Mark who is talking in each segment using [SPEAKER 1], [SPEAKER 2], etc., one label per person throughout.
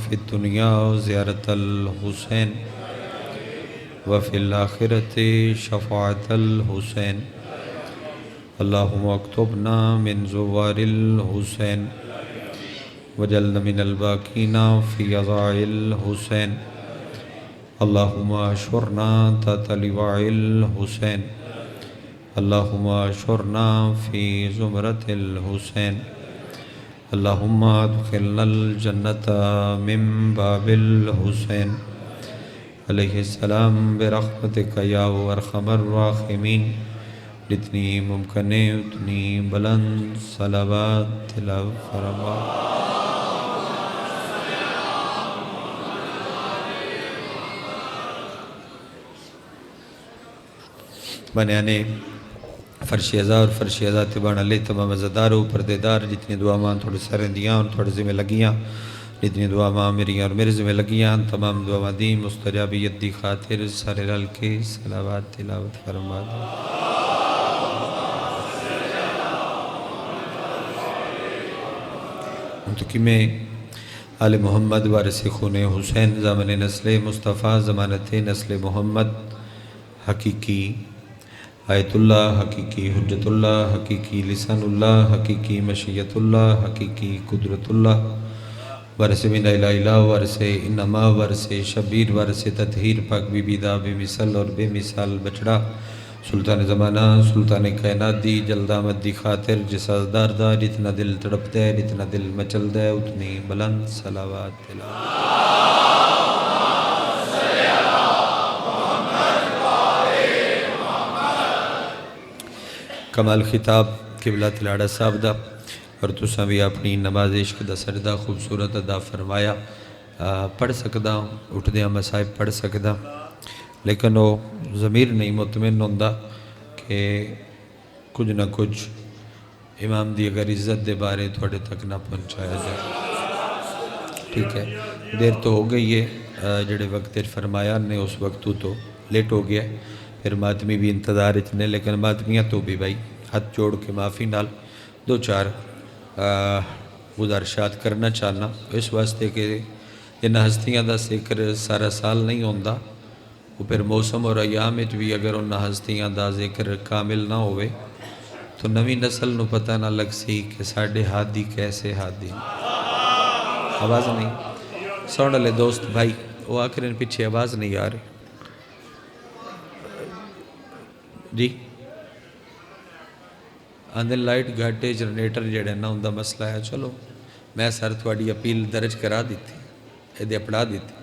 [SPEAKER 1] فی الدنیا زیارت الحسین وفی الآخرت شفاعت الحسین اللہم اکتبنا من زوار الحسین وجعلنا من الباقین فی عزاء الحسین اللہم اشرنا تحت لواء الحسین اللہم اشرنا فی زمرۃ الحسین اللہم ادخلنا الجنۃ من باب الحسین علیہ السلام برحمتک یا ارحم الراحمین جتنی ممکن ہے اتنی بلند صلوات تلاوت فرما۔ بنیانے فرشی ازا اور فرشی ازا تبان علیہ تمام ازاداروں پردیدار جتنی دعا ماں تھوڑے سارے دیاں اور تھوڑے ذمہ لگیاں جتنی دعا ماں میری اور میرے ذمہ لگیاں تمام دعا ماں دی مستجابیت دی خاطر سارے رل کے صلوات تلاوت فرما دیں۔ منتقم آل محمد وارث خون حسین زامن نسل مصطفیٰ ضمانت نسل محمد حقیقی آیت اللہ حقیقی حجت اللہ حقیقی لسان اللہ حقیقی مشیت اللہ حقیقی قدرت اللہ وارث من الہ الہ وارث انما وارث شبیر وارث تطہیر پاک بی بی دا بے مثال اور بے مثال بچڑا سلطان زمانہ سلطان کائنات دی جلد آمد دی خاطر جس ازدار دا جتنا دل تڑپ دے جتنا دل مچل دے اتنی بلند صلوات تلاوت۔ کمال خطاب قبلہ تلاڑا صاحب دا اور تساں بھی اپنی نماز عشق دا سجدہ خوبصورت ادا فرمایا۔ پڑھ سکدا اٹھ دیاں مصائب پڑھ سکدا لیکن وہ ضمیر نہیں مطمئن ہوندہ کہ کچھ نہ کچھ امام دی اگر عزت دے بارے تھوڑے تک نہ پہنچایا جائے۔ ٹھیک ہے دیر تو ہو گئی ہے جڑے وقت دیر فرمایا نے اس وقت تو لیٹ ہو گیا ہے پھر ماتمی بھی انتظار اتنے لیکن ماتمیاں تو بھی بھائی ہاتھ جوڑ کے معافی نال دو چار گزارشات کرنا چاہنا اس واسطے کہ ان ہستیاں دا ذکر سارا سال نہیں ہوندہ وہ پھر موسم اور ایام بھی اگر ان ہستیاں دا ذکر کامل نہ ہوئے تو نوی نسل نو پتہ نہ لگ سی کہ ساڑھے ہادی کیسے ہادی آواز نہیں سوڑ لے دوست بھائی وہ آخرین پیچھے آواز نہیں آ رہی جی آندھن لائٹ گھاٹے جنریٹر جڑے نا ان دا مسئلہ ہے چلو میں سر تھوڑی اپیل درج کرا دیتی ایدے اپڑا دیتی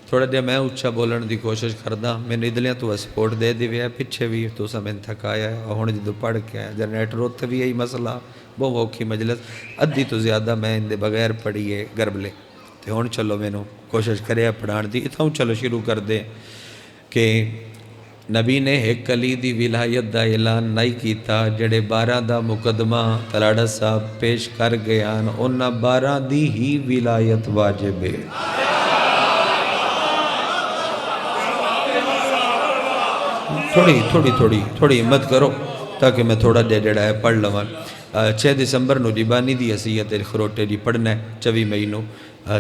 [SPEAKER 1] تھوڑا دیا میں اچھا بولن دی کوشش کردہ میں نے ادلیاں تو سپورٹ دے دی ہے پچھے بھی تو سا میں تھکایا ہے اور جدو پڑھ کے آیا جنریٹر ہوتا بھی یہی مسئلہ بہت ووکھی مجلس ادھی تو زیادہ میں اندے بغیر پڑھی ہے گرب لے تے ہون چلو میں نو کوشش کرے پڑھان دی اتھاں چلو شروع کر دے کہ نبی نے ایک علی دی ولایت دا اعلان نہیں کیتا جڑے 12 دا مقدمہ تلاڑا صاحب پیش کر گیان انہاں 12 دی ہی ولایت واجب ہے۔ تھوڑی ہمت کرو تاکہ میں تھوڑا دے جڑا ہے پڑھ لواں 6 دسمبر نو جی بانی دی حیثیت خروٹے جی پڑھنا ہے 24 مئی نو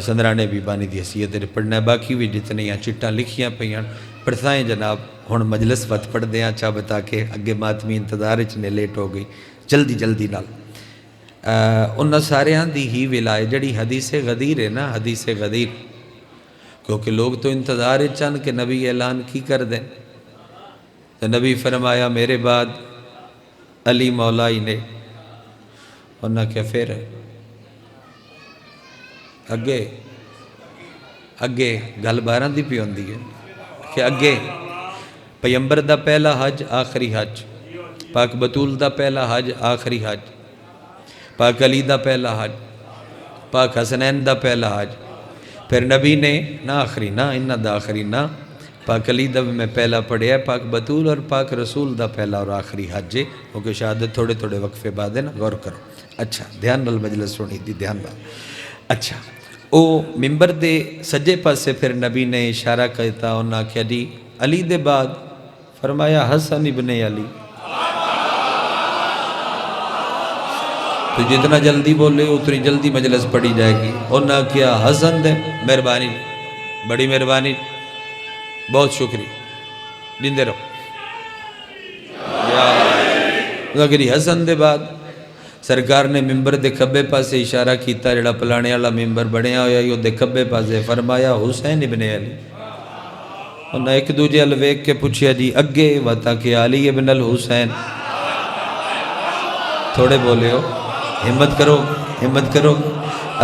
[SPEAKER 1] سندرانے بھی بانی دی حیثیت پڑھنا ہے باقی بھی جتنی چٹاں لکھیاں پہیاں پڑھتائیں جناب ہن مجلس وقت پڑھ دیاں چاہ بتا کے اگے ماتمی انتظار اچھنے لیٹ ہو گئی جلدی نال انہاں ساریاں دی ہی ولایت جڑی حدیث غدیر ہے نا حدیث غدیر کیونکہ لوگ تو انتظار چاند کہ نبی اعلان کی کر دیں تو نبی فرمایا میرے بعد علی مولائی نے انہاں کیا پھر اگے گل 12 دی پی ہوندی ہے کہ اگے پیمبر دا پہلا حج آخری حج پاک بطول دا پہلا حج آخری حج پاک علی دا پہلا حج پاک حسنین دا پہلا حج پھر نبی نے نہ آخری نہ انہ دا آخری نہ پاک علی دا میں پہلا پڑھیا ہے پاک بطول اور پاک رسول دا پہلا اور آخری حج ہے کیونکہ شہادت تھوڑے وقفے بعد ہے نا غور کرو اچھا دھیان نال مجلس سنی دی دھیان نال اچھا او ممبر دے سجے پاسے پھر نبی نے اشارہ کہتا انہاں کیا جی علی دے بعد فرمایا حسن ابن علی تو جتنا جلدی بولے اتنی جلدی مجلس پڑھی جائے گی. انہاں کیا حسن دے مہربانی بڑی مہربانی بہت شکریہ جندے رہو. اگری حسن دے بعد سرکار نے ممبر دے کھبے پاسے اشارہ کیتا جڑا پلانے والا ممبر بنیا ہویا یہ دے کھبے پاسے فرمایا حسین ابن علی. انہاں ایک دوجے ال ویکھ کے پوچھیا جی اگے وتا کہ علی ابن الحسین. تھوڑے بولے ہو ہمت کرو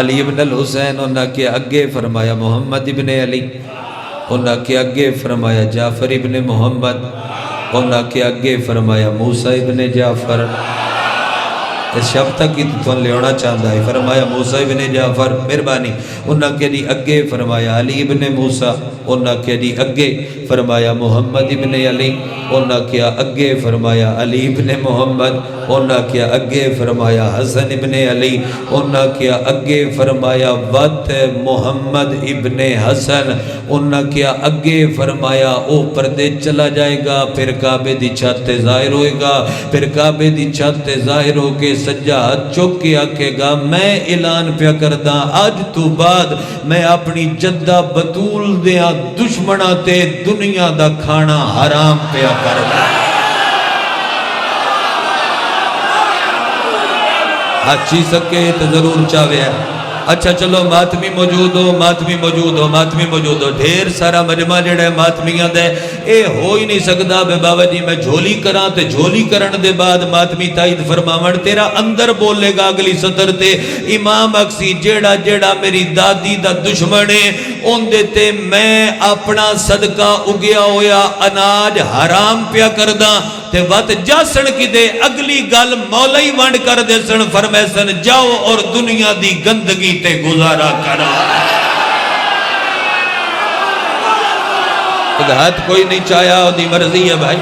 [SPEAKER 1] علی ابن الحسین. انہاں کے اگے فرمایا محمد ابن علی. انہاں کے اگے فرمایا جعفر ابن محمد. انہاں کے اگے فرمایا موسیٰ ابن جعفر. اس شب تک کی تو لے ہونا چاہتا ہے. فرمایا موسیٰ ابن جعفر مہربانی. انہاں کے دی اگے فرمایا علی ابن موسیٰ. انہاں کے دی اگے فرمایا محمد ابن علی. انہاں کے اگے فرمایا علی ابن محمد. انہاں کے اگے فرمایا حسن ابن علی. انہاں کے اگے فرمایا ود محمد ابن حسن. انہاں کے اگے فرمایا او پردے چلا جائے گا پھر کعبے دی چھت ظاہر ہوئے گا. پھر کعبے دی چھت ظاہر ہو کے سجا ہاتھ چوک کے آکے گا میں اعلان پیا کردہ آج تو بعد میں اپنی جدہ بطول دیا دشمنہ تے دنیا دا کھانا حرام پیا کردہ. اچھی سکے تو ضرور چاہوے ہیں. اچھا چلو ماتمی موجود ہو ڈھیر سارا مجمع جڑا ہے ماتمیاں دے اے ہو ہی نہیں سکتا بے بابا جی میں جھولی کراں تے جھولی کرن دے بعد ماتمی تائید فرماون تیرا اندر بولے گا اگلی سطر تے امام اکسی جیڑا میری دادی دا دشمن ہے ان دیتے میں اپنا صدقہ اگیا ہویا اناج حرام پیا کرداں تے وقت جاسن کی دے اگلی گل مولی ونڈ کر دے سن فرمائے سن جاؤ اور دنیا دی گندگی تے گزارا کرا. ہاتھ کوئی نہیں چاہیا دی مرضی ہے بھائی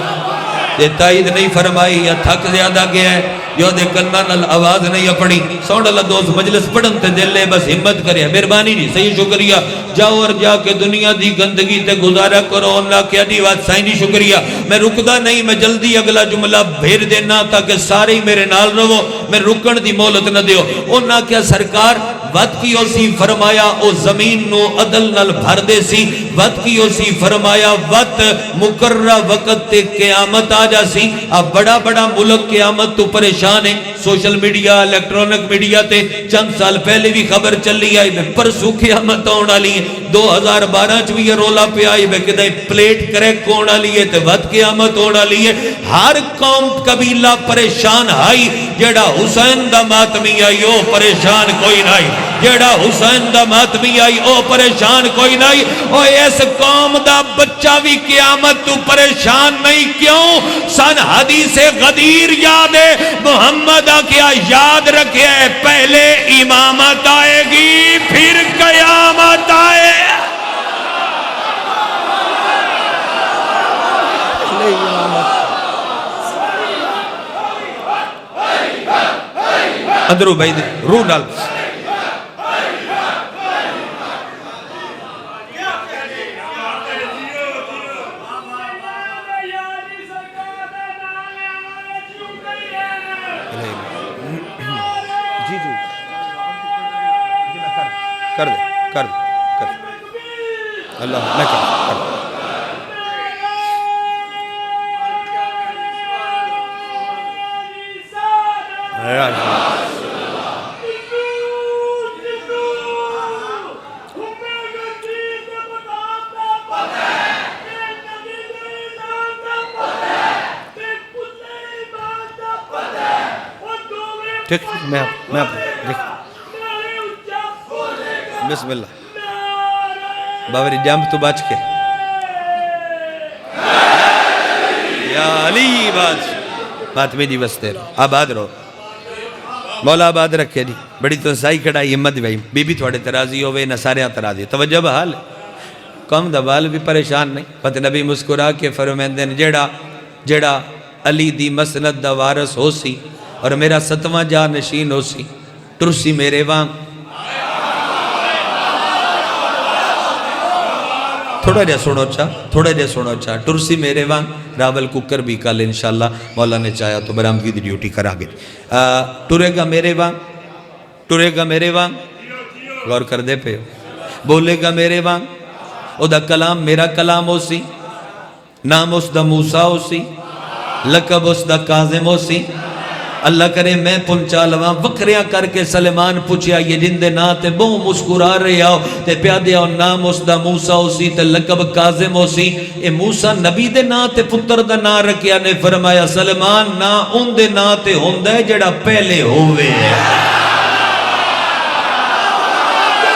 [SPEAKER 1] دے تائید نہیں فرمائی یا تھک زیادہ گیا ہے جو دے کلنا نل آواز نہیں اپنی سوڑ اللہ دوست مجلس پڑھن تے دل لے بس ہمت کرے مہربانی نہیں صحیح شکریہ. جاؤ اور جا کے دنیا دی گندگی تے گزارا کرو. اللہ کیا دی بات صحیح نہیں شکریہ. میں رکدا نہیں میں جلدی اگلا جملہ بھیر دینا تاکہ سارے ہی میرے نال رہو میں رکن دی مولت نہ دیو. انہاں کیا سرکار وقت کی اسی فرمایا او زمین نو عدل نل بھر دے سی. وقت کی اسی فرمایا وقت مقررہ وقت تے قیامت آ جا سی. اب بڑا ملک قیامت تو پریشان ہے. سوشل میڈیا الیکٹرونک میڈیا تے چند سال پہلے بھی خبر چلی آئی میں پرسو قیامت ہونا لی ہے. 2012 چ بھی یہ رولا پہ آئی میں کدھے پلیٹ کریک ہونا لی ہے تے وقت قیامت ہونا لی ہے. ہر قوم قبیلہ پریشان آئی. جیڑا حسین دا ماتمی آئی او پریشان کوئی نہیں. جیڑا حسین دا ماتمی آئی او پریشان کوئی نہیں. او اس قوم دا بچہ بھی قیامت تو پریشان نہیں. کیوں سن حدیث غدیر یاد ہے محمد کیا یاد رکھے پہلے امامت آئے گی پھر قیامت آئے. اندرو بھائی روح ڈال کر دے اللہ میں کر ٹھیک میں دیکھ بسم اللہ باوری جامب تو بچ کے یا علی باتمی دی بستے رہو آباد رہو مولا آباد رکھے دی بڑی تو سائی کھڑائی ہمت دی بی بی تھوڑے ترازی ہوئے نہ سارے ترازی توجہ بحال کم دبال بھی پریشان نہیں پتہ نبی مسکرا کے فرمائندن جیڑا علی دی مسند دا وارث ہو سی اور میرا 7واں جا نشین ہو سی ترسی میرے وہاں تھوڑا جا سنو چا، تھوڑا جا سنو چا، ٹرسی میرے وانگ راول کوکر بھی کل انشاءاللہ مولا نے چاہیا تو برامگی دی ڈیوٹی کرا گے. ٹرے گا میرے وانگ، ٹرے گا میرے وانگ، غور کر دے پہ بولے گا میرے وانگ، او دا کلام میرا کلام ہو سی، نام اس دا موسیٰ ہو سی، لقب اس دا کاظم ہو سی. اللہ کرے میں پنچا لواں وکریاں کر کے سلیمان پوچھیا یہ جن دے نا تے بہو مسکرا رہے آؤ تے پیادے آؤ نام اس دا موسیٰ ہو سی تے لقب کاظم ہو سی. اے موسیٰ نبی دے نا تے پتر دا نا رکھیا نے فرمایا سلیمان نا ان دے نا تے ہوندہ ہے جڑا پہلے ہوئے.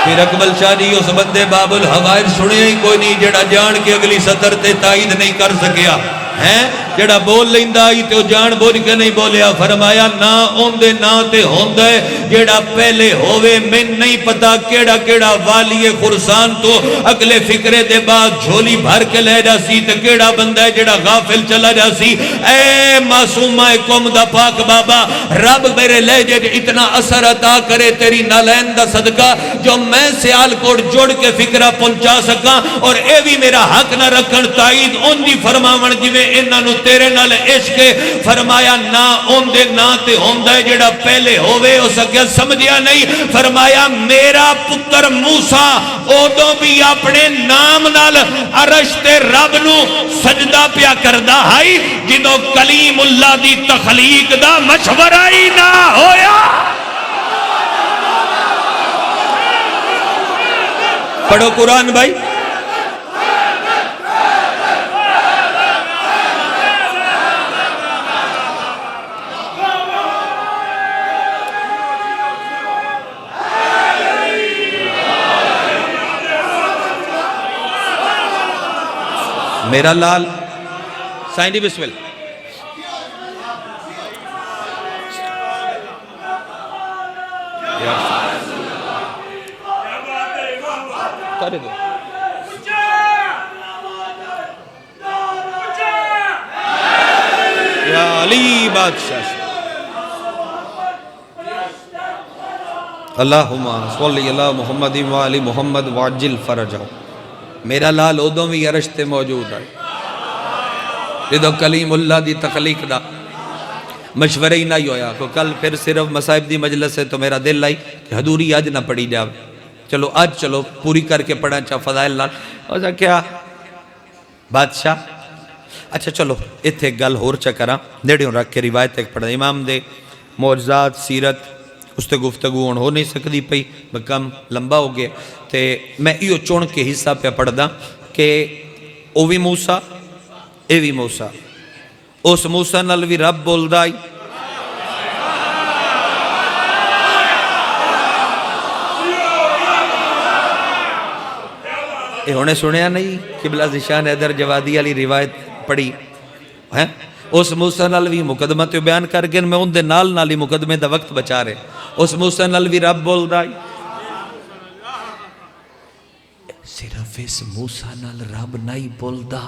[SPEAKER 1] پھر اکبل شاہ جی اس بندے باب الحوائج سنے ہی کوئی نہیں جڑا جان کے اگلی سطر تے تائید نہیں کر سکیا ہیں، جڑا بول لیندہ آئی تے جان بول کے نہیں بولیا. فرمایا نا ان دے نا تے ہوندہ ہے جڑا پہلے ہوئے. میں نہیں پتا کیڑا کیڑا والی خرسان تو اگلے فکرے دے بعد جھولی بھر کے لے جا سی تے کیڑا بندہ ہے جڑا غافل چلا جا سی. اے معصومہ قوم دا پاک بابا رب میرے لہجے اتنا اثر عطا کرے تیری نالین دا صدقہ جو میں سیال کوٹ جوڑ کے فکرہ پہنچا سکا اور اے بھی میرا حق نہ رکھن تائید ان دی فرماون جی میں انہاں نو تیرے نال عشق. فرمایا نا ان دے نا تے ہوندہ ہے جڑا پہلے ہوئے ہو سکیا سمجھیا نہیں. فرمایا میرا پتر موسیٰ اودوں بھی اپنے نام نال عرش تے رب نو سجدہ پیا کردہ ہائی جنہوں کلیم اللہ دی تخلیق دا مشورہ ہی نہ ہویا. پڑھو قرآن بھائی. میرا لال سائن جی بسم اللہ. کرے دو یا علی بادشاہ. اللہم صلی اللہ محمد و علی محمد واجل فرجہ. میرا لال ادوں بھی عرش تے موجود ہے جدو کلیم اللہ دی تخلیق دا مشورہ ہی نہیں ہویا. کو کل پھر صرف مصائب دی مجلس ہے تو میرا دل آئی کہ حضوری آج نہ پڑھی جاؤ. چلو آج چلو پوری کر کے پڑھا چاہ فضائل لال اور کیا بادشاہ. اچھا چلو اتھے گل ہور چکرہ نیڑیوں رکھ کے روایت ایک پڑھا. امام دے معجزات سیرت اس تے گفتگو ہو نہیں سکتی پئی کم لمبا ہو گیا تے میں ایو چون کے حصہ پہ پڑھ دا کہ او بھی موسیٰ اے بھی موسیٰ. اس موسیٰ نال بھی رب بول دائی اے ہونے سنیا نہیں قبلہ ذیشان حیدر جوادی علی روایت پڑھی ہیں. اس موسیٰ نال بھی مقدمہ تو بیان کر گئے میں ان دے نال نالی مقدمے دا وقت بچا رہے. اس موسیٰ نال بھی رب بول دائی صرف اس موسیٰ نال رب نہیں بول دا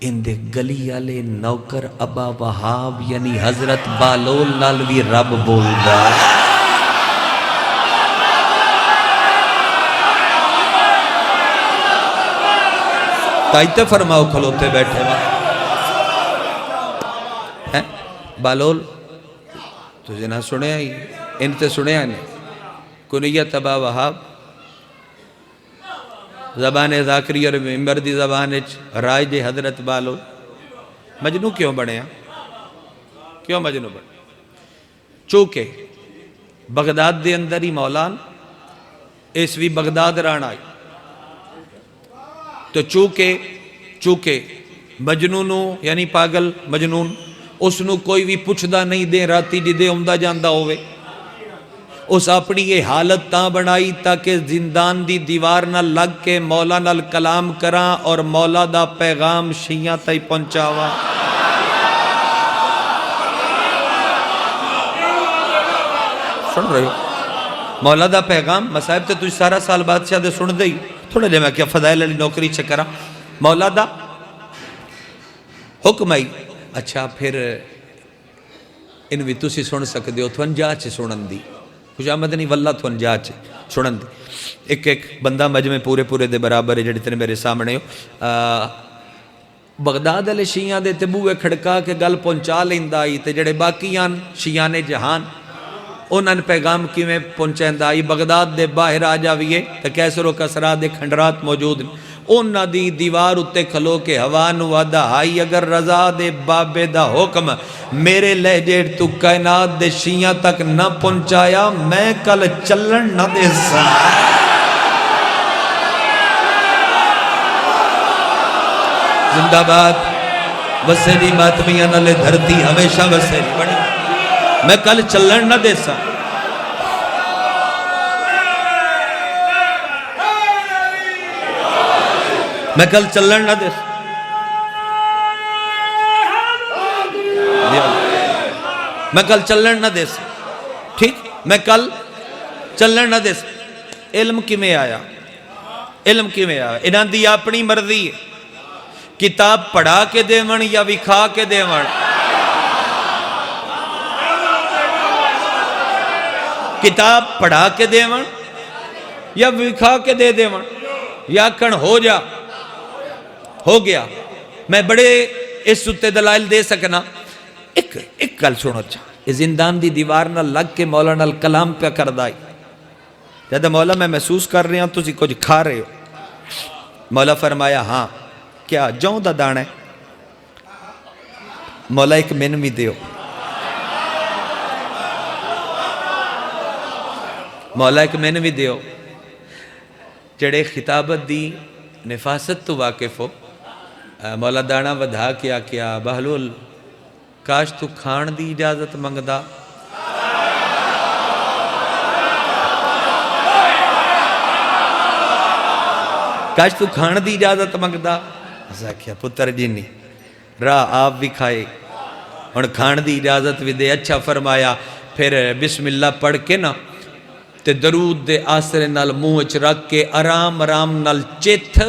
[SPEAKER 1] ان دے گلی آلے نوکر ابا وہاب یعنی حضرت بالول نال بھی رب بول دا. تائیتے فرماؤ کھلوتے بیٹھے وہاں بالول تجھے نہ سنے آئی ان تے سنے آنے کنیت ابا وہاب زبان ذاکری اور ممبر دی زبان رائے جے حضرت بالول. مجنو کیوں بڑھے ہیں کیوں مجنو بڑھے؟ چونکہ بغداد دے اندر ہی مولان اسوی بغداد ران آئی تو چونکہ مجنونوں یعنی پاگل مجنون اس نو کوئی بھی پوچھدا نہیں دے راتی جدے عمدہ جاندہ ہوئے. اس اپنی یہ حالت تاں بنائی تاکہ زندان دی دیوار نہ لگ کے مولا نال کلام کراں اور مولا دا پیغام شیعہ تائی پہنچاوا. سن رہے ہو مولا دا پیغام مسائب تے تجھ سارا سال بادشاہ دے سن دئی تھوڑے لے میں کیا فضائل علی نوکری چکرہ مولا دا حکم آئی. اچھا پھر ان بھی تسی سن سکتے ہو تھون جا چھ سنن دی خوشامد نہیں واللہ تو انجاج سنن دی ایک ایک بندہ مجمع پورے پورے دے برابر ہے جڑی تیرے میرے سامنے ہو بغداد علیہ شیعہ دے تبوے کھڑکا کے گل پہنچا لیندہ آئی تے جڑے باقیان شیعان جہان انہاں پیغام کی میں پہنچائندہ آئی بغداد دے باہر آ جاویے تے کیسر و کسرا دے کھنڈرات موجود ہیں انہاں دی دیوار اتے کھلو کے ہوا نوادہ ہائی اگر رضا دے بابے دا حکم میرے لہجے تو کائنات دے شیعہ تک نہ پہنچایا میں کل چلن نہ دے سا زندہ باد وسیری ماتمیاں نلے دھرتی ہمیشہ وسیری بڑی میں کل چلن نہ دے سا میں کل چلن نہ دے سا میں کل چلن نہ دے سا ٹھیک میں کل چلن نہ دے سا علم کی میں آیا علم کی میں آیا انہاں دی اپنی مرضی ہے کتاب پڑھا کے دیون یا وکھا کے دیون کتاب پڑھا کے دیون یا وکھا کے دے دیون یا کن ہو جا ہو گیا میں بڑے اس ستے دلائل دے سکنا ایک گل سنو اچھا زندان دی دیوار نہ لگ کے مولا نال کلام پہ کر دائی جب مولا میں محسوس کر رہی ہوں تسی کچھ کھا رہے ہو مولا فرمایا ہاں کیا جاؤں دا دانا ہے مولا ایک من بھی دیو مولا ایک من بھی دیو جڑے خطابت دی نفاست تو واقف ہو مولا دانا ودھا کیا بہلول کاش تو کھان دی اجازت منگدا کاش تو کھان دی اجازت منگدا ایسا کیا پتر جی نہیں راہ آپ بھی کھائے اور کھان دی اجازت بھی دے اچھا فرمایا پھر بسم اللہ پڑھ کے نا تے درود دے آسرے نال منہ رکھ کے آرام نال چیتھ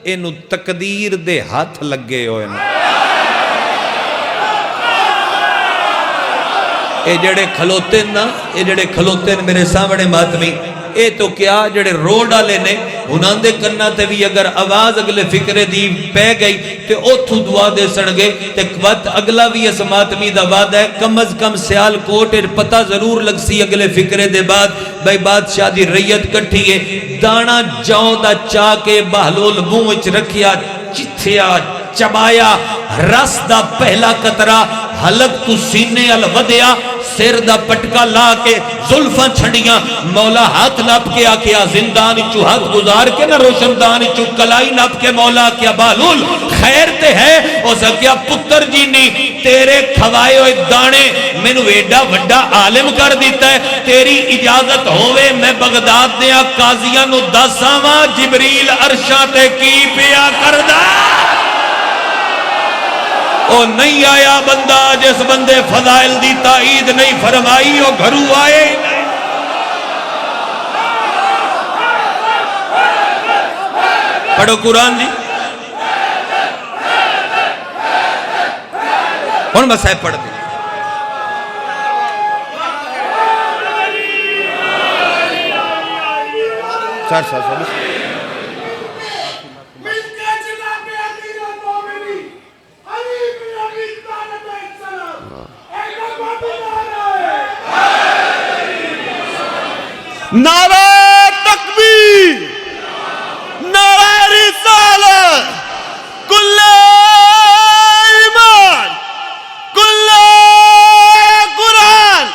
[SPEAKER 1] اینو تقدیر دے ہاتھ لگے ہوئے نا اے جڑے کھلوتے نا میرے سامنے ماتمی اے تو کیا جڑے روڈ آلے نے انہاں دے کرنا تے بھی اگر آواز اگلے فکرے دی پہ گئی تے اوتھو دعا دے سنگے تے وقت اگلا بھی اس ماتمی دا وعدہ ہے کم از کم سیال کوٹ پتہ ضرور لگ سی اگلے فکرے دے بعد بھائی بادشاہ دی ریت کٹھی ہے دانا جاؤں دا چاہ کے بہلول منہ رکھیا چتھیا چبایا رس دا پہلا قطرہ حلق تو سینے الودیا سیر دا پٹکا لا کے ظلفاں چھڑیاں مولا ہاتھ ناپ کے آکیا زندان چو ہاتھ گزار کے نہ روشندان چو کلائی ناپ کے مولا کیا بالول خیر تے ہے او سکیا پتر جی نہیں تیرے کھوائے ہوئے دانے میں نو ایڈا وڈا عالم کر دیتا ہے تیری اجازت ہوئے میں بغداد دیا قاضیاں نو دساواں جبریل عرشاں تے کی پیا کردہ او نہیں آیا بندہ جس بندے فضائل دی تائید نہیں فرمائی او گھرو آئے پڑھو قرآن جی اور مسائب پڑھ دیں سار
[SPEAKER 2] نعرہ تکبیر نعرہ رسالت کل ایمان کل قرآن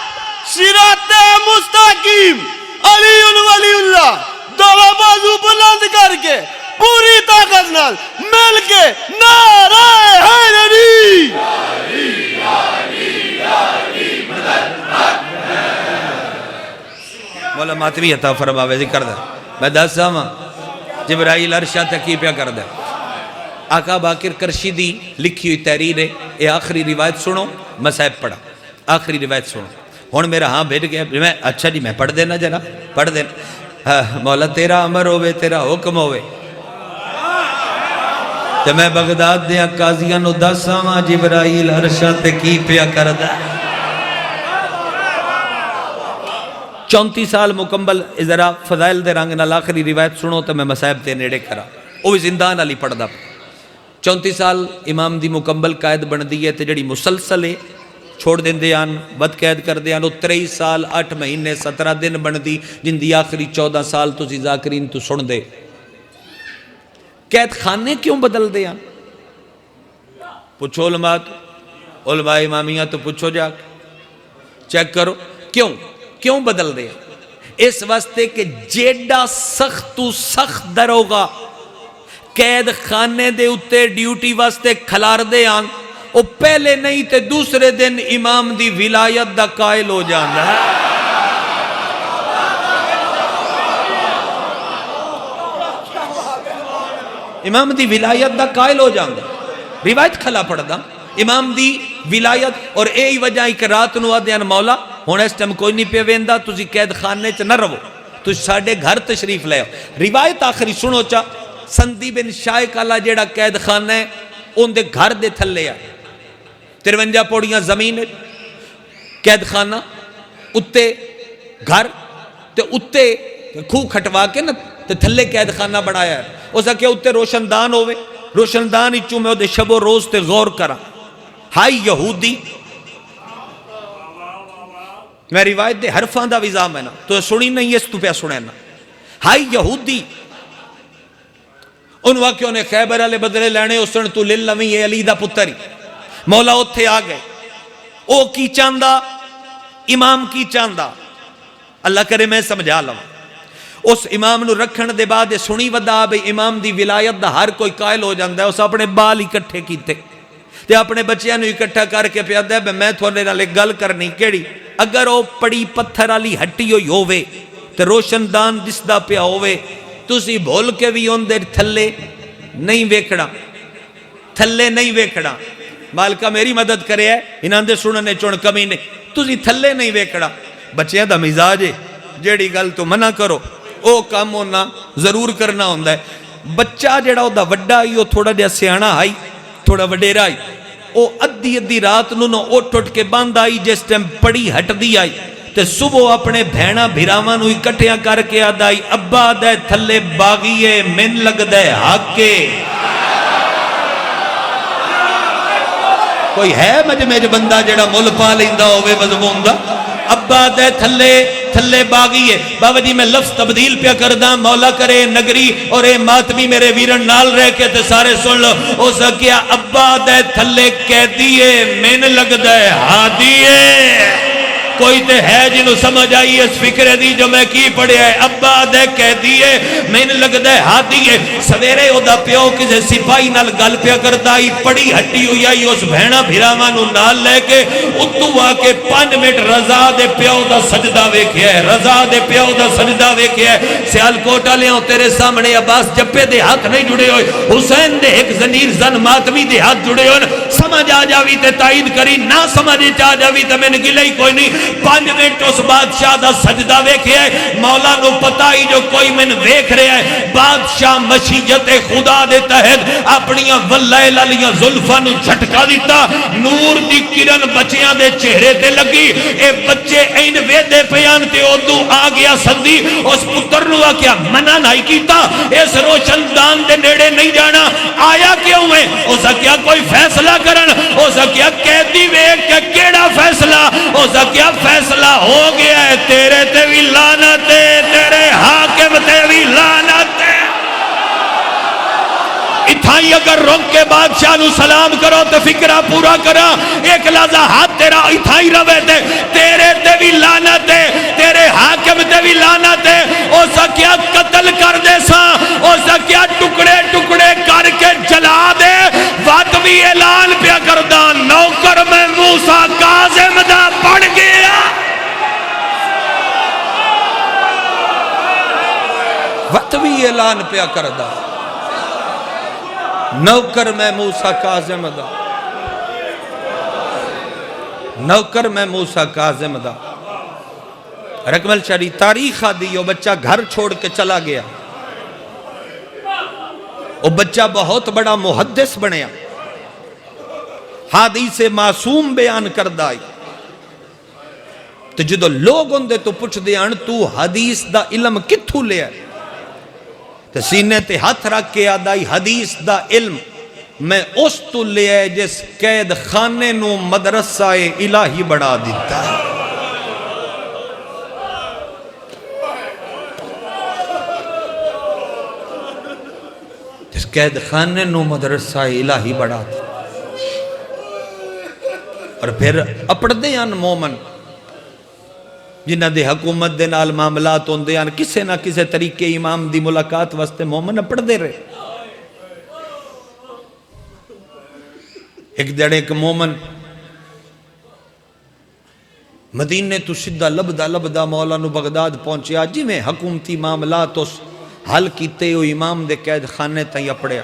[SPEAKER 2] صراط مستقیم علی ولی اللہ دونوں بازو بلند کر کے پوری طاقت نال مل کے نعرہ حیدری
[SPEAKER 1] مولا ماتمی عطا فرماوے ذکر دا میں دسا ماں جبرائیل عرشہ تکی پیا کر دا آقا باقر کرشی دی لکھی ہوئی تحریر ہے یہ آخری روایت سنو مسائب پڑھا آخری روایت سنو ہون میرا ہاں بھیٹ گیا میں اچھا جی میں پڑھ دینا جنا پڑھ دینا مولا تیرا عمر ہوئے تیرا حکم ہوئے تو میں بغداد دیا قاضیاں نو دسا ماں جبرائیل عرشہ تکی پیا کر دا 34 سال مکمل. ذرا فضائل دے رنگ نال آخری روایت سنو تو میں مصائب تے نیڑے کرا. وہ بھی زندان والی پڑھدا. 34 سال امام دی مکمل قائد بندی ہے تے جڑی مسلسل ہے چھوڑ دیندے آن بد قید کر دے آن. وہ 23 سال 8 مہینے 17 دن بندی جن دی آخری 14 سال تسی ذاکرین تو سن دے. قید خانے کیوں بدل دے آن؟ پوچھو علماء تو، علماء امامیہ تو پوچھو جا کے چیک کرو کیوں بدل دے. اس واسطے کہ جیڑا سخت تو سخت دروگا قید خانے دے اتے ڈیوٹی واسطے کھلار دے آن، وہ پہلے نہیں تے دوسرے دن امام دی ولایت دا قائل ہو جانا ہے. امام دی ولایت دا قائل ہو جانا. روایت کھلا پڑھ دا امام دی ولایت. اور اے وجہ ایک رات نو آدھے مولا ہون اس ٹائم کوئی نہیں پہ ویندا، تسی قید خانے چ نہ رہو، تسی ساڈے گھر تشریف لے آؤ. روایت آخری سنو چا. سندی بن شائق والا جیڑا قید خانہ ہے ان دے گھر دے تھلے آ 53 پوڑیاں زمین قید خانہ اتے گھر تے اتے کھو کھٹوا کے نا تے تھلے قید خانہ بنایا ہے. اس کہ اتے روشن دان ہوئے، روشن دان اچھو میں دے شب و روز تے غور کرا. ہائی یہودی، میں روایت دے حرفان دا وزام ہے نا تو سنی نہیں اس تو پہ سنے نا. ہائی یہودی ان واقعوں نے خیبر علی بدلے لینے اسن تو للمی علی دا پتری مولا اتھے آگئے. او کی چاندہ امام کی چاندہ اللہ کرے میں سمجھا لوں. اس امام نو رکھن دے بعد سنی ودا بے امام دی ولایت دا ہر کوئی قائل ہو جاندہ ہے. اس اپنے بال اکٹھے کیتے تے اپنے بچیاں نو اکٹھا کر کے پیادہ ہے میں تھوڑے نالے گل کرنی کیڑی. اگر وہ پڑی پتھر والی ہٹی ہوئی ہوئے تے روشن دان دسدا پیا ہوئے تسی بھول کے بھی ان دے تھلے نہیں ویکھڑا، تھلے نہیں ویکھڑا. مالکہ میری مدد کرے ہے انہاں دے سننے چون کمی نہیں. تسی تھلے نہیں ویکھڑا. بچیاں دا مزاج ہے جیڑی گل تو منع کرو او کام ہونا ضرور کرنا ہوندہ ہے. بچہ جیڑا ہو دا وڈا ہی وہ تھوڑا جا سیانا آئی تھوڑا وڈیرا آئی او ادھی رات نو اٹھ کے باندھ آئی جس ٹائم پڑی ہٹ دی آئی تے صبح اپنے بھینا بھیراواں نو اکٹھیاں کر کے آدائی ابا دے تھلے باغیے من لگ دے حاکے. کوئی ہے مجمع بندہ جڑا مل پا لیندہ ہوئے مضمون دا. ابا دے تھلے باغیے. بابا جی میں لفظ تبدیل پیا کردہ مولا کرے نگری اور اے ماتمی میرے ویرن نال رہ کے تے سارے سن لو. او سکیا ابا دے تھلے کہہ دیئے من لگ دے ہادیے. کوئی تے ہے جنہوں سمجھ آئی اس فکرے دی جو میں کی پڑھے ہے. ابا دے کہہ دیئے میں نے لگ دے ہاتھیے. سویرے او دا پیو کسے سپاہی نال گل پیا کرتا آئی پڑی ہٹی ہوئی آئی اس بہنہ بھیراوانو نال لے کے اتو آکے 5 منٹ رضا دے پیو دا سجدہ ویکھیا ہے. رضا دے پیو دا سجدہ ویکھیا ہے. سیال کوٹا لے ہوں تیرے سامنے عباس جپے دے ہاتھ نہیں جڑے ہوئے، حسین دے ایک زنیر زن ماتمی دے ہاتھ جڑے ہوئے. سمجھ آ جاوی تے تائید کری، نہ سمجھ آ جاوی تے میں نے گلے ہی کوئی نہیں. 5 منٹ اس بادشاہ دا سجدہ ویکھے ہے. مولا نو پتا ہی جو کوئی من ویکھ رہے ہے. بادشاہ مشیت خدا دے تحت اپنیاں واللہ لالیاں ظلفہ نو جھٹکا دیتا. نور دی کرن بچیاں دے چہرے تے لگی. اے بچے این ویدے پیان تے ادو آ گیا سندی. اس پتر نو کیا منع نہیں کیتا اس روشن دان دے نیڑے نہیں جانا. آیا کیوں ہے؟ اسا کیا کوئی فیصلہ کرن. اسا کیا قیدی ویکھ کے کیڑا فیصلہ؟ اسا کیا فیصلہ ہو گیا ہے. تیرے تے بھی لعنت ہے، تیرے حاکم تے بھی لعنت ہے. اتھائی اگر رنگ کے بادشاہ نو سلام کرو تو فکرہ پورا کرا. ایک لحظہ ہاتھ تیرا اتھائی روے تے تیرے تے بھی لعنت ہے، تیرے حاکم تے بھی لعنت ہے. او سا کیا قتل کر دے سا، او سا کیا ٹکڑے ٹکڑے کر کے جلا دے. وقت بھی اعلان پیا کردہ نوکر میں موسیٰ کاظم دا پڑ گیا. وقت بھی اعلان پیا کردہ نوکر میں موسیٰ کاظم دا، نوکر میں موسیٰ کاظم دا. رکمل شریع تاریخ آدھی وہ بچہ گھر چھوڑ کے چلا گیا. وہ بچہ بہت بڑا محدث بنیا، حدیث معصوم بیان کردہ آئی. تو جدو لوگ اندے تو پوچھ دیان تو حدیث دا علم کتھو لیا تو سینے تے ہاتھ رکھ کے آدائی حدیث دا علم میں اس تو لیا جس قید خانے نو مدرسہ الہی بڑھا دیتا ہے. جس قید خانے نو مدرسہ الہی بڑھا دیتا اور پھر اپڑ دیان مومن جنہ دے حکومت دے نال معاملات ہوں دیان کسے نہ کسے طریقے امام دی ملاقات واسطے مومن اپڑ دے رہے. ایک دڑے ایک مومن مدینے تو سدھا لبدا مولا نو بغداد پہنچیا جی میں حکومتی معاملات اس حل کیتے ہو امام دے قید خانے تائیں اپڑیا.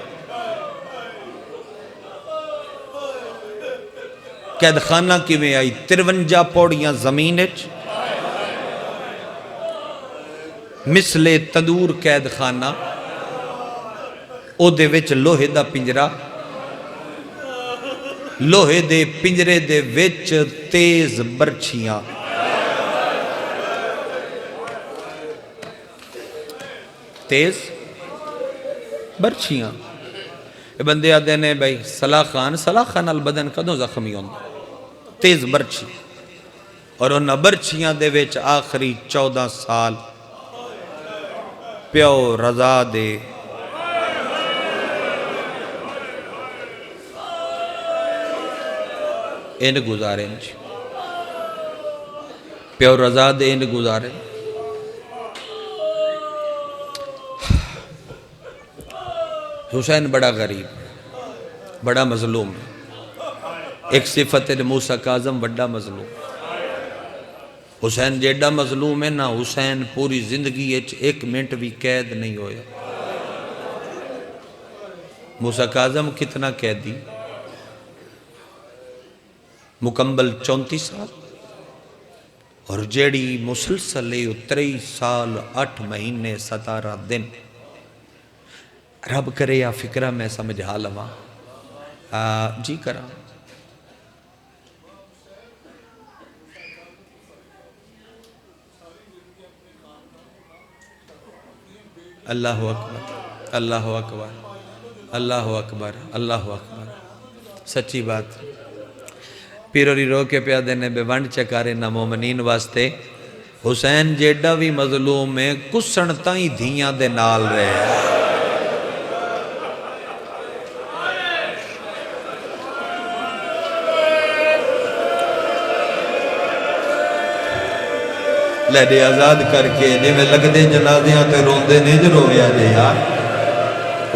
[SPEAKER 1] قید خانہ کی میں آئی 53 پوڑیاں زمینچ مثل تندور قید خانہ او دے وچ لوہے دا پنجرہ لوہے دے پنجرے دے وچ تیز برچھیاں تیز برچھیاں یہ بندے آدھے نے بھائی صلاح خان البدن کدوں زخمی ہوں تیز برچھی اور انہاں برچھیاں دے وچ آخری 14 سال پیو رضا دے ان گزارے پیو رضا دے ان گزارے. حسین بڑا غریب بڑا مظلوم ایک صفت موسیٰ کاظم بڑا مظلوم. حسین جیڑا مظلوم ہے نا حسین پوری زندگی ایک منٹ بھی قید نہیں ہویا. موسیٰ کاظم کتنا قیدی مکمل 34 سال اور جیڑی مسلسل 23 سال 8 مہینے 17 دن. رب کرے یا فکرہ میں سمجھا لوا جی کرا اللہ اکبر اللہ اکبر اللہ اکبر اللہ اکبر. سچی بات پیروری رو کے پیادے نے بے ونڈ چکارے نہ مومنین واسطے. حسین جیڑا بھی مظلوم میں کسن تائیں دھیاں دے نال رہے لیڈے آزاد کر کے جی میں لگ دے جنازیاں تے رون دے نہیں جو رویا جے یار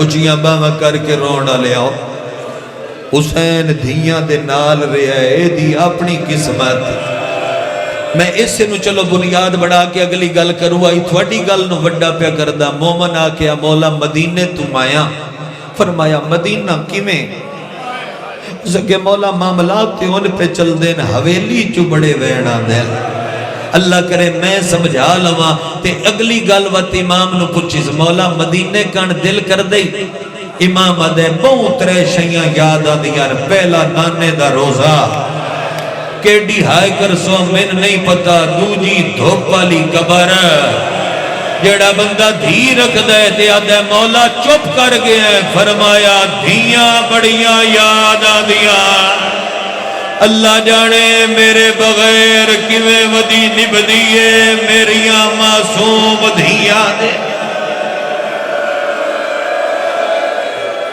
[SPEAKER 1] اچھیاں باما کر کے رونا لے آؤ. حسین دھیاں دے نال رہا ہے دی اپنی قسمت. میں اس سے نو چلو بنیاد بڑھا کے اگلی گل کروں آئی تھوڑی گل نو وڈا پیا کردہ. مومن آکیا مولا مدینے تم آیا فرمایا مدینہ کیویں سکے مولا معاملات تے ان پہ چل دین حویلی چو بڑے ویڑا دین. اللہ کرے میں سمجھا لوا تے اگلی گل وقت امام نو پوچھیس مولا مدینے کان دل کر دے. امام دے بہت رہ شیاں یاد آدیار. پہلا نانے دا روزہ کیڈی ہائے کر سو من نہیں پتا دوجی دھوپ والی قبر جیڑا بندہ دھی رکھ دے تے آدھے مولا چپ کر گئے. فرمایا دھیاں بڑیاں یاد آدیار. اللہ جانے میرے بغیر کیویں ودی نبدیے میریاں معصوم دھیاں دے.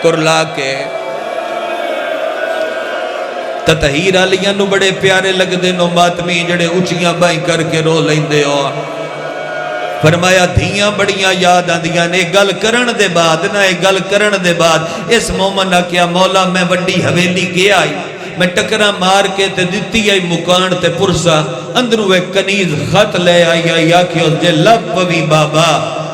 [SPEAKER 1] کرلا کے تطہیر علیاں نو بڑے پیارے لگ دے نو ماتمی جڑے اچھیاں بائیں کر کے رو لیندے ہو. فرمایا دھیاں بڑیاں یاد آندیاں نے گل کرن دے بعد نہ گل کرن دے بعد اس مومن کیا مولا میں وڈی حویلی گیا آئی میں ٹکرہ مار کے تے دیتی آئی مکان تے پرسا اندرو ایک کنیز خط لے آئی آئی آکھیو جے لب پوی بابا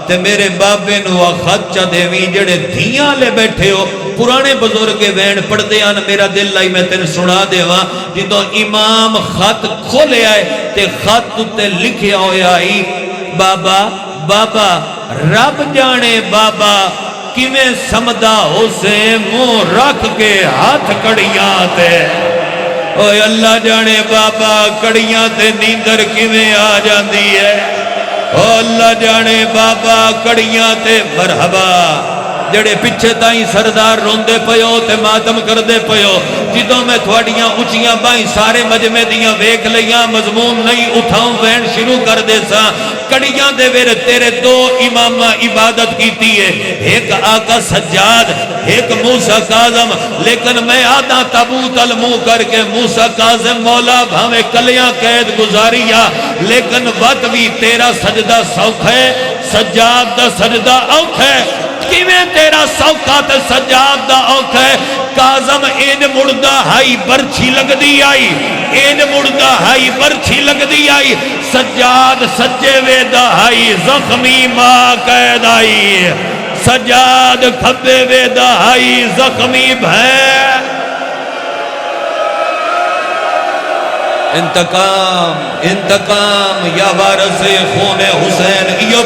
[SPEAKER 1] تے میرے بابے نو خط چا دیوی جڑے دھیاں لے بیٹھے ہو پرانے بزرگے وین پڑھ دیا نا میرا دل لائی میں تین سنا دے وہاں جدو امام خط کھولے آئے تے خط تے لکھے ہوئے آئی بابا بابا رب جانے بابا کیویں سمدہ ہو سے منہ رکھ کے ہاتھ کڑیاں تے اوے اللہ جانے بابا کڑیاں تے نیندر کیویں آ جاندی ہے، او اللہ جانے بابا کڑیاں تے مرحبا جڑے پچھے تائیں سردار روندے پیو تے ماتم کردے پیو، جدوں میں تھوڑیاں اچھیاں بائیں سارے مجمع دیاں ویکھ لیاں مضمون نہیں اٹھاؤں وین شروع کر دے سا، کڑیاں دے ویر تیرے دو امامہ عبادت کیتی ہے، ایک آقا سجاد ایک موسیٰ کاظم، لیکن میں آدھا تابوت المو کر کے موسیٰ کاظم مولا بھاوے کلیاں قید گزاریا، لیکن وقت بھی تیرا سجدہ سوکھ ہے سجاد دا سجدہ اوکھ ہے، کیویں تیرا سوکھا تے سجاد دا اوکھ ہے، کاظم این مردہ ہائی برچھی لگ دی آئی، این مردہ ہائی برچھی لگ دی آئی، سجاد سجے ویدہ ہائی زخمی ماں قید آئی، سجاد کھبے ویدہ ہائی زخمی بھین، انتقام انتقام یا وارث خون حسین ایو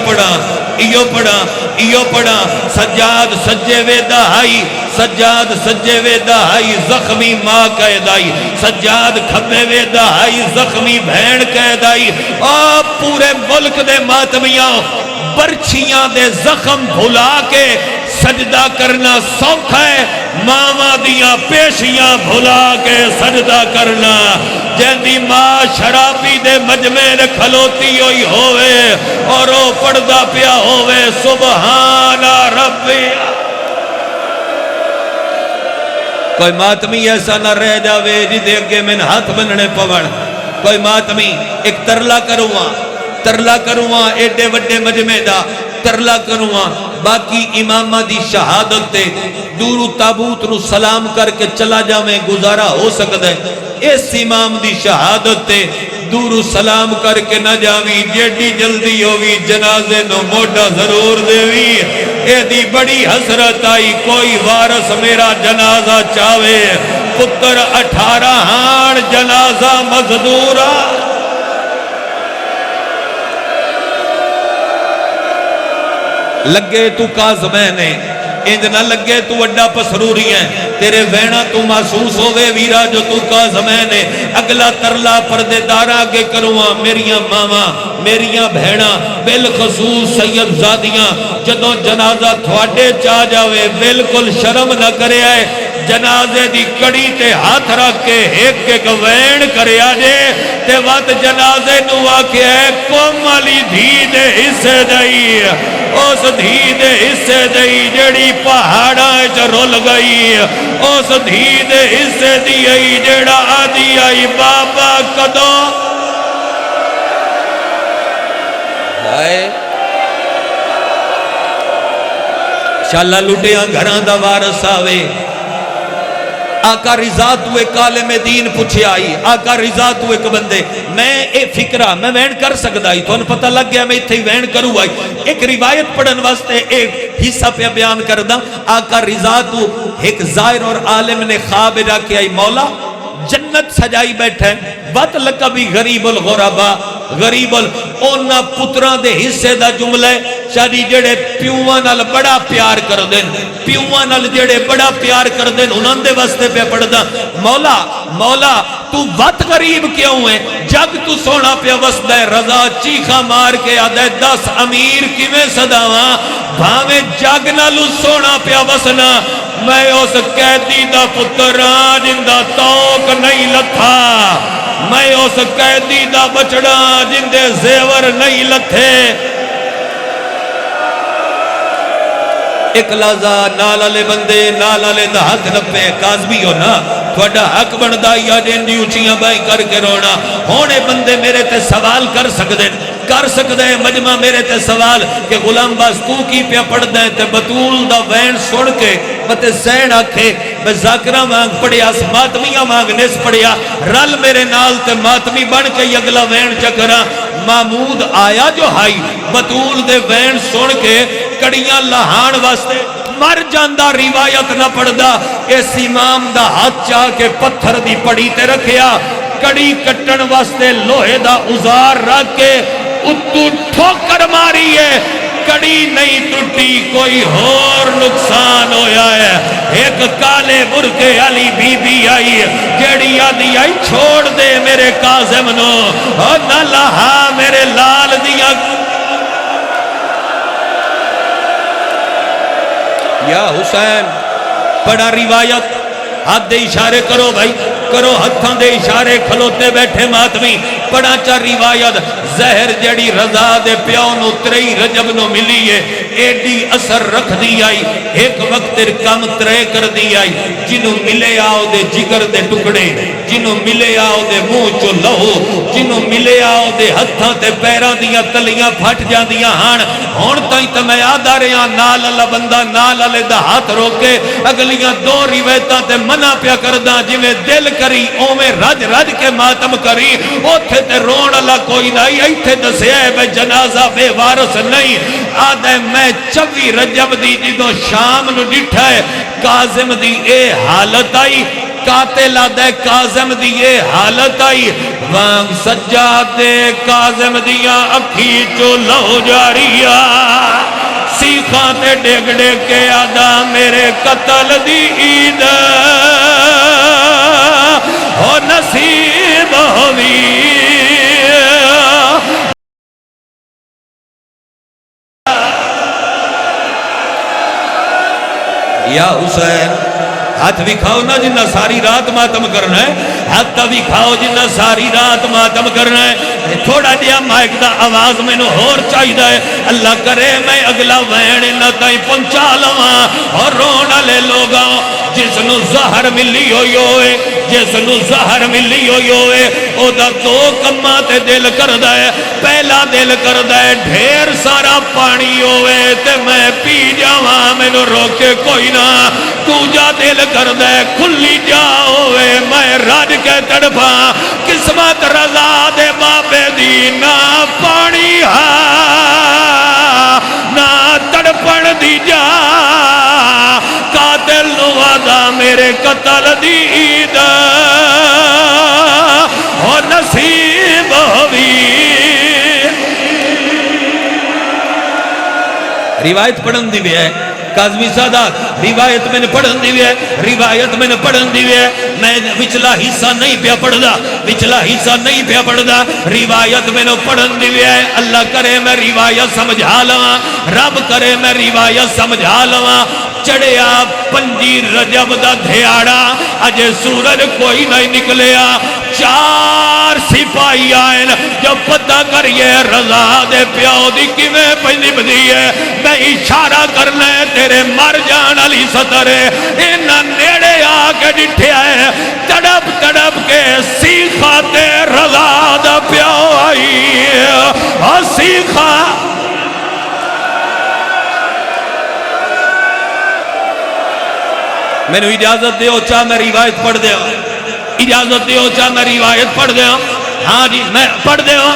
[SPEAKER 1] پڑا سجاد سجے ویدہ آئی، سجاد سجے ویدہ آئی زخمی ماں قید آئی، سجاد کھبے ویدہ آئی زخمی بہن قید آئی، اور پورے ملک دے ماتمیاں برچیاں دے زخم بھلا کے سجدہ کرنا سوکھ ہے، ماما دیاں پیشیاں بھلا کے سجدہ کرنا، جیندی ماں شرابی دے مجمع کھلوتی ہوئی ہوئے اور وہ پردہ پیا ہوئے سبحان ربی، کوئی ماتمی ایسا نہ رہ جاوے جی دیکھ کے من ہاتھ بننے پوڑ، کوئی ماتمی ایک ترلا کروں ایڈے وڈے مجمع دا ترلا کروں، باقی امامہ دی شہادت تے دورو تابوت نو سلام کر کے چلا جاویں گزارا ہو سکتا ہے، اس امام دی شہادت تے دورو سلام کر کے نہ جاویں، جیڑی جلدی ہوئی جنازے نو موڑا ضرور دیوی، اے دی بڑی حسرت آئی کوئی وارث میرا جنازہ چاہے، پتر 18 ہاں جنازہ مزدورہ، لگے تو کاظمین ہے انج نہ لگے تو وڈا پسروری ہے، تیرے وینا تو محسوس ہوئے ویرا جو تو کاظمین ہے، اگلا ترلا پردے دارا آگے کروا، میریاں ماما میریاں بہنا بالخصوص سید زادیاں، جدوں جنازہ تھوڑے چاہ جاوے بالکل شرم نہ کرے آئے، جنازے دی کڑی تے ہاتھ رکھ کے ایک وین کرے آجے تے وقت جنازے نو آکے ہے کم علی دھی دے حصے دائی، اس دھی دے حصے دائی جڑی پہاڑا چا رول گئی، اس دھی دے حصے دی آئی جڑا آدھی آئی بابا کدوں آئے شاللہ لٹیاں گھران دا وارث آوے، آقا رضا تو ایک عالم دین پوچھے آئی، آقا رضا تو ایک بندے، میں اے فکرہ میں وین کر سکتا ہی تو انہیں پتہ لگ گیا میں اتھے وین کروں آئی، ایک روایت پڑھن واسطے ایک حصہ پہ بیان کردہ، آقا رضا تو ایک ظاہر اور عالم نے خواب رکھے آئی، مولا جنت سجائی بیٹھے بات لقبی غریب الغربا، غریب اونا پتران دے حصے دا جملہ شادی جڑے پیوان نال بڑا پیار کر دیں، پیوان نال جڑے بڑا پیار کر دیں انہوں دے واسطے پہ پڑھ دا، مولا تو وقت غریب کیوں ہے، جگ تو سونا پہ وسدہ رضا چیخا مار کے آدھے 10 امیر کی میں صداواں، بھاویں جگ نالو سونا پہ وسنا، میں اس قیدی دا پتران جندہ توک نہیں لتھا، میں اس قیدی دا بچڑا جندے زیور نہیں لتھے، ایک لازا نالالے بندے نالالے دا حق نپے کازبی ہو نا تھوڑا حق بندائی یا جن دی اچھیاں بائی کر کے رونا ہونے بندے میرے تے سوال کر سکتے ہیں مجمع میرے تے سوال کہ غلام باز تو کی پیا پڑھ دیں تے بطول دا وین سوڑ کے بتے زین آکھے میں ذاکرہ مانگ پڑیا ماتمیاں مانگ نیس پڑیا رل میرے نال تے ماتمی بن کے اگلا وین چکرا محمود آیا جو ہائی بطول دے وین سوڑ کے کڑیاں لہان واسطے مر جاندہ روایت نہ پڑھدا اس امام دا ہاتھ چاہ کے پتھر دی پڑی تے رکھیا کڑی کٹن واسطے لوہے دا ازار رکھ کے اتو ٹھوکر ماری ہے کڑی نہیں ٹوٹی کوئی اور نقصان ہویا ہے ایک کالے برقے والی بی بی آئی جیڑی آدھی آئی چھوڑ دے میرے قاسم نو اور نہ لہا میرے لال دیا یا حسین پڑا روایت ہاتھ دے اشارے کرو بھائی کرو ہتھاں دے اشارے کھلوتے بیٹھے ماتمی پڑا چا روایت زہر جڑی رضا دے پیو نو 3 رجب نو ملی ہے ایڈی اثر رکھ دی آئی ایک وقت کم ترے کر دی آئی جنوں ملے آؤ دے جگر دے ٹکڑے جنوں ملے آؤ دے منہ چو لہو جنوں ملے آؤ دے ہتھاں تے پیراں دیاں تلیاں پھٹ جاندیاں ہان ہن تائیں تے میں آدا رہا نال اللہ بندہ نال والے دا ہاتھ روکے اگلیاں 2 روایتاں تے منع پیا کردا جویں دل کری اوویں رج رج کے ماتم کری اوتھے تے رون اللہ کوئی نہیں ایتھے دسیا ہے میں جنازہ بے وارث نہیں آدھے میں 24 رجب دی جدوں شام نو ڈٹھا ہے کاظم دی اے حالت آئی قاتل آدھے کاظم دی اے حالت آئی وانگ سجادے کاظم دیا اکھی چو لہو جاریا سیخاں تے ڈگ ڈگ کے آدھا میرے قتل دی عید ہو نصیب ہوئی یا حسین ہاتھ بھی کھاؤ نا جنہ ساری رات ماتم کرنا ہے ہاتھ بھی کھاؤ جنہ ساری رات ماتم کرنا ہے تھوڑا دیا مائک دا آواز میں نو اور چاہی دا ہے اللہ کرے میں اگلا وین نہ تائیں پہنچا لواں اور رونا لے لوگا جس نو زہر ملی ہوئی ہوئے جس نو زہر ملی ہوئی ہوئے او دا 2 کماں تے دل کردہ ہے پہلا دل کردہ ہے ڈھیر سارا پانی ہوئے تے میں پی جاواں میں نو روکے کوئی نہ دوجا دل کردہ ہے کھلی جا ہوئے میں راج کے تڑپا قسمت رضا دے بابے دی نہ پانی ہا نہ تڑپن دی جا قاتل نو وعدہ میرے قتل دی عید اور نصیب ہوئی روایت پڑھن دی بھی ہے کاظمی سادات روایت میں نے پڑھن دی ہے روایت میں نے پڑھن دی ہے میں وچلا حصہ نہیں پیا پڑھ دا وچلا حصہ نہیں پیا پڑھ دا روایت میں نے پڑھن دی ہے اللہ کرے میں روایت سمجھا لواں رب کرے میں روایت سمجھا لواں چڑھیا 5 رجب دا دھیاڑا اجے سورج کوئی نہیں نکلیا 4 سپاہی آئین جو پتہ کریے رضا دے پیو دی کیویں پہنی بدی ہے میں اشارہ کرنا ہے تیرے مر جان علی سترے انہاں نیڑے آ کے ڈٹھیا ہے تڑپ تڑپ کے سیخا تے رضا دا پیو آئی اور سیخا میں نے اجازت دیو چاہ میں روایت پڑھ دیا اجازت دیو چاہ میں روایت پڑھ دیا ہاں جی میں پڑھ دیا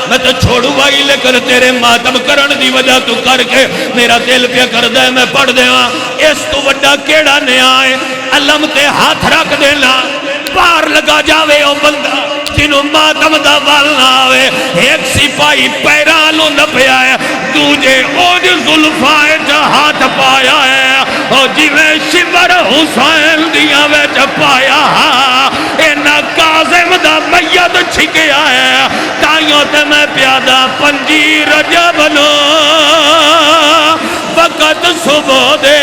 [SPEAKER 1] میں تو چھوڑوں بھائی لیکن تیرے ماتم کرن دی وجہ تو کر کے میرا دل پہ کر دے میں پڑھ دیا اس تو وڈا کیڑا نہ آئے علم تے ہاتھ رکھ دینا پار لگا جاوے او بندہ جنہوں ماتم دا وال نہ آوے ایک سپاہی پیرانوں نہ پیا ہے دوجے اوج ظلفائے جا ہاتھ پایا ہے اور جویں شمر حسین دیا ویچ پایا اینا کاظم دا میت چھکیا ہے تائیوں تے میں پیادہ 5 رجب نو وقت صبح دے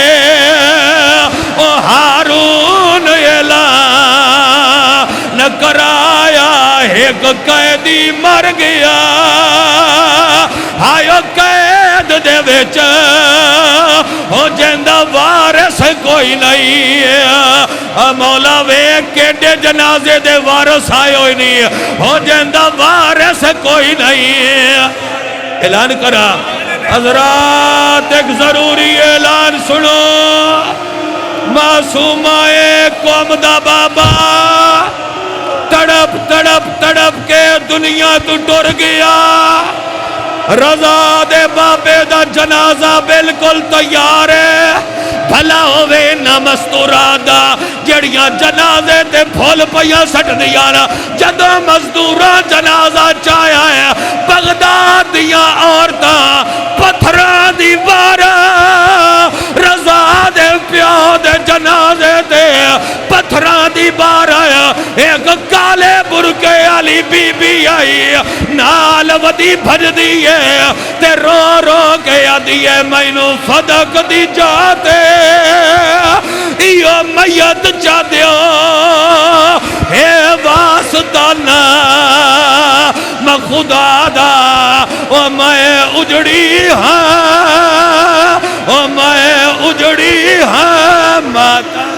[SPEAKER 1] او ہارون اعلان نہ کرایا ایک قیدی مر گیا آئیو قید دے وچ ہو جندہ وارث کوئی نہیں مولا ویک کیڑے جنازے دے وارث آئے ہوئی نہیں ہو جندہ وارث کوئی نہیں اعلان کرا حضرات ایک ضروری اعلان سنو معصوم آئے قوم دا بابا تڑپ تڑپ تڑپ کے دنیا تو ٹر گیا رضا دے بابے دا جنازہ بالکل تیار ہے بھلا ہوئے نہ مستورادہ جڑیاں جنازے تے پھول پیا سٹ دیانا جدو مزدورہ جنازہ چایا ہے بغداد دیا عورتاں پتھرہ دیوارہ رضا دے نال ودی بھجدی ہے تے رو رو کے آدھی ہے مینوں صدق دی جاتے ایو میت چا دیو اے واسطانہ میں خدا دا او میں اجڑی ہاں او میں اجڑی ہاں ماتا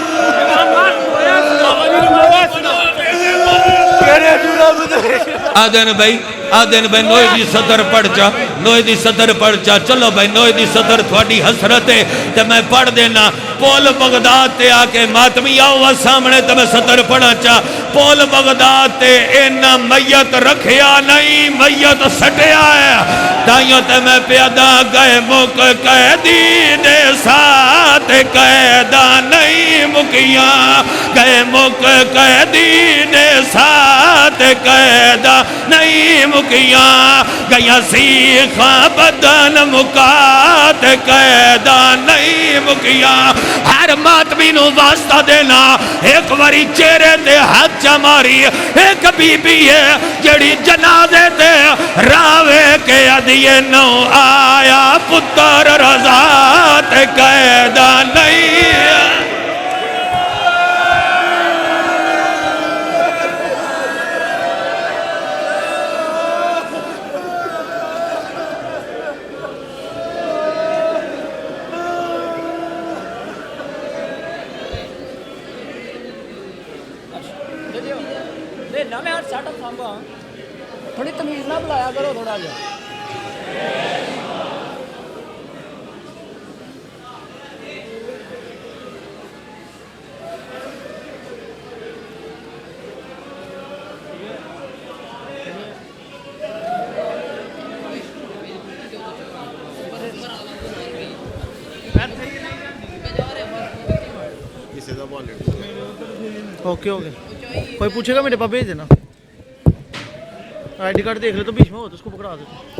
[SPEAKER 1] آدن بھائی نوئی دی صدر پڑھ جا نوئی دی صدر پڑھ جا چلو بھائی نوئی دی صدر تھوڑی حسرت ہے تے میں پڑھ دینا پول بغداد تے آکے ماتمی آؤ سامنے تے میں صدر پڑھا چا پول بغداد تے اینا میت رکھیا نہیں میت سٹیا ہے تائیوں تے میں پیدا گئے مک قیدی دے ساتھ قیدہ نہیں مکیاں گئے مک قیدی دے ساتھ قیدہ نہیں مکیاں گیا سیخاں بدن مکات قیدہ نہیں مکیاں ہر ماتمی نو واسطہ دینا ایک واری چہرے تے ہاتھ چماری ایک بی بی ہے جڑی جنازے تے راوے کے ادیے نو آیا پتر رضات قیدہ نہیں
[SPEAKER 3] تھوڑی تمیز نہ بلایا کرو تھوڑا جا اوکے اوکے کوئی پوچھے گا میرے پاس بھیج دینا آئی ڈی کارڈ دیکھ لے تو بیچ میں ہو تو اس کو پکڑا دیتے